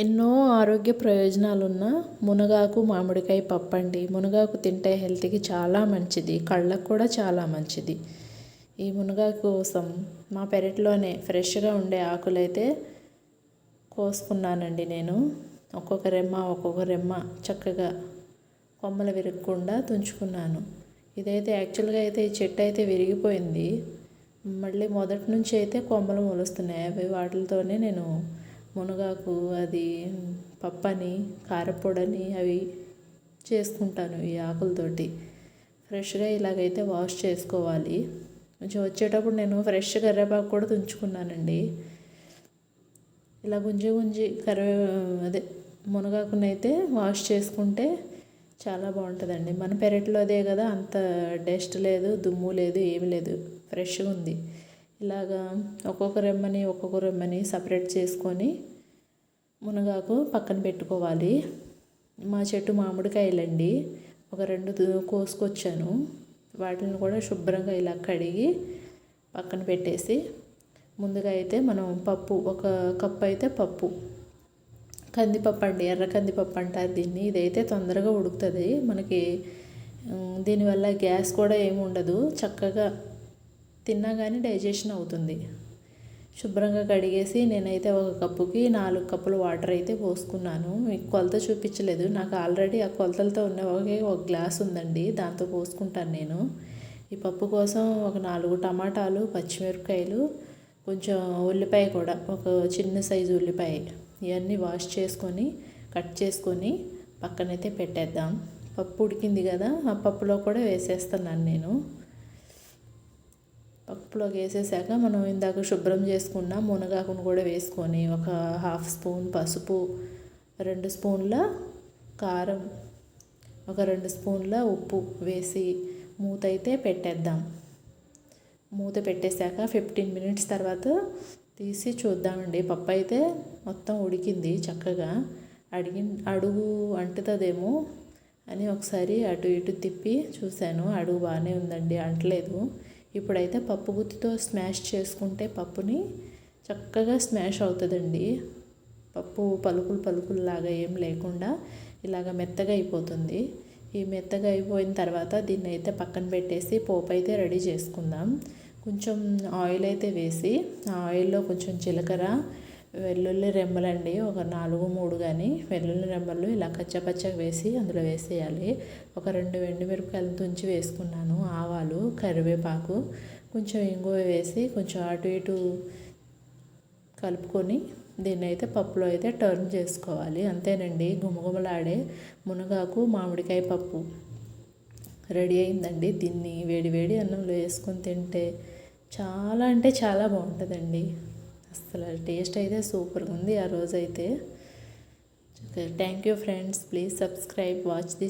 ఎన్నో ఆరోగ్య ప్రయోజనాలున్న మునగాకు మామిడికాయ పప్పు అండి. మునగాకు తింటే హెల్త్కి చాలా మంచిది, కళ్ళకు కూడా చాలా మంచిది. ఈ మునగాకు కోసం మా పెరట్లోనే ఫ్రెష్గా ఉండే ఆకులైతే కోసుకున్నానండి. నేను ఒక్కొక్క రెమ్మ చక్కగా కొమ్మలు విరగకుండా తుంచుకున్నాను. ఇదైతే యాక్చువల్గా అయితే ఈ చెట్టు అయితే విరిగిపోయింది. మళ్ళీ మొదటి నుంచి అయితే కొమ్మలు మొలుస్తున్నాయి. అవి వాటితోనే నేను మునగాకు అది పప్పని కారపొడని అవి చేసుకుంటాను. ఈ ఆకులతోటి ఫ్రెష్గా ఇలాగైతే వాష్ చేసుకోవాలి. కొంచెం వచ్చేటప్పుడు నేను ఫ్రెష్ కరివేపాకు కూడా తుంచుకున్నానండి. ఇలా గుంజి అదే మునగాకునైతే వాష్ చేసుకుంటే చాలా బాగుంటుందండి. మన పెరట్లో అదే కదా, అంత డస్ట్ లేదు, దుమ్ము లేదు, ఏమి లేదు, ఫ్రెష్గా ఉంది. ఇలాగా ఒక్కొక్క రెమ్మని సపరేట్ చేసుకొని మునగాకు పక్కన పెట్టుకోవాలి. మా చెట్టు మామిడికాయలండి, ఒక 2 కోసుకొచ్చాను. వాటిని కూడా శుభ్రంగా ఇలా కడిగి పక్కన పెట్టేసి ముందుగా అయితే మనం పప్పు, ఒక కప్పు అయితే పప్పు, కందిపప్పు అండి, ఎర్ర కందిపప్పు అంటారు దీన్ని. ఇదైతే తొందరగా ఉడుకుతుంది మనకి. దీనివల్ల గ్యాస్ కూడా ఏమి ఉండదు, చక్కగా తిన్నా కానీ డైజెషన్ అవుతుంది. శుభ్రంగా కడిగేసి నేనైతే ఒక కప్పుకి 4 కప్పులు వాటర్ అయితే పోసుకున్నాను. మీకు కొలత చూపించలేదు, నాకు ఆల్రెడీ ఆ కొలతలతో ఉన్న ఒక గ్లాస్ ఉందండి, దాంతో పోసుకుంటాను నేను. ఈ పప్పు కోసం ఒక 4 టమాటాలు, పచ్చిమిరపకాయలు, కొంచెం ఉల్లిపాయ కూడా, ఒక చిన్న సైజు ఉల్లిపాయ, ఇవన్నీ వాష్ చేసుకొని కట్ చేసుకొని పక్కనైతే పెట్టేద్దాం. పప్పు ఉడికింది కదా, ఆ పప్పులో కూడా వేసేస్తున్నాను నేను. పప్పులోకి వేసేసాక మనం ఇందాక శుభ్రం చేసుకున్న మునగాకును కూడా వేసుకొని ఒక 1/2 స్పూన్ పసుపు, 2 స్పూన్ల కారం, ఒక 2 స్పూన్ల ఉప్పు వేసి మూత అయితే పెట్టేద్దాం. మూత పెట్టేశాక 15 మినిట్స్ తర్వాత తీసి చూద్దామండి. పప్పు అయితే మొత్తం ఉడికింది చక్కగా. అడుగు అంటుతుందేమో అని ఒకసారి అటు ఇటు తిప్పి చూశాను. అడుగు బాగానే ఉందండి, అంటలేదు. ఇప్పుడైతే పప్పు గుత్తితో స్మాష్ చేసుకుంటే పప్పుని చక్కగా స్మాష్ అవుతుందండి. పప్పు పలుకుల్లాగా ఏం లేకుండా ఇలాగ మెత్తగా అయిపోతుంది. ఈ మెత్తగా అయిపోయిన తర్వాత దీన్ని అయితే పక్కన పెట్టేసి పోపు అయితే రెడీ చేసుకుందాం. కొంచెం ఆయిల్ అయితే వేసి ఆ ఆయిల్లో కొంచెం జీలకర్ర, వెల్లుల్లి రెమ్మలండి, ఒక 4-3 కానీ వెల్లుల్లి రెమ్మలు ఇలా కచ్చపచ్చగా వేసి అందులో వేసేయాలి. ఒక 2 ఎండుమిరపకాయలు తుంచి వేసుకున్నాను. ఆవాలు, కరివేపాకు, కొంచెం ఇంగువ వేసి కొంచెం అటు ఇటు కలుపుకొని దీన్ని అయితే పప్పులో అయితే టర్న్ చేసుకోవాలి. అంతేనండి, గుమగుమలాడే మునగాకు మామిడికాయ పప్పు రెడీ అయిందండి. దీన్ని వేడి అన్నంలో వేసుకొని తింటే చాలా అంటే చాలా బాగుంటుందండి. అసలు టేస్ట్ అయితే సూపర్గా ఉంది ఆ రోజైతే. Thank you friends, please subscribe, watch this.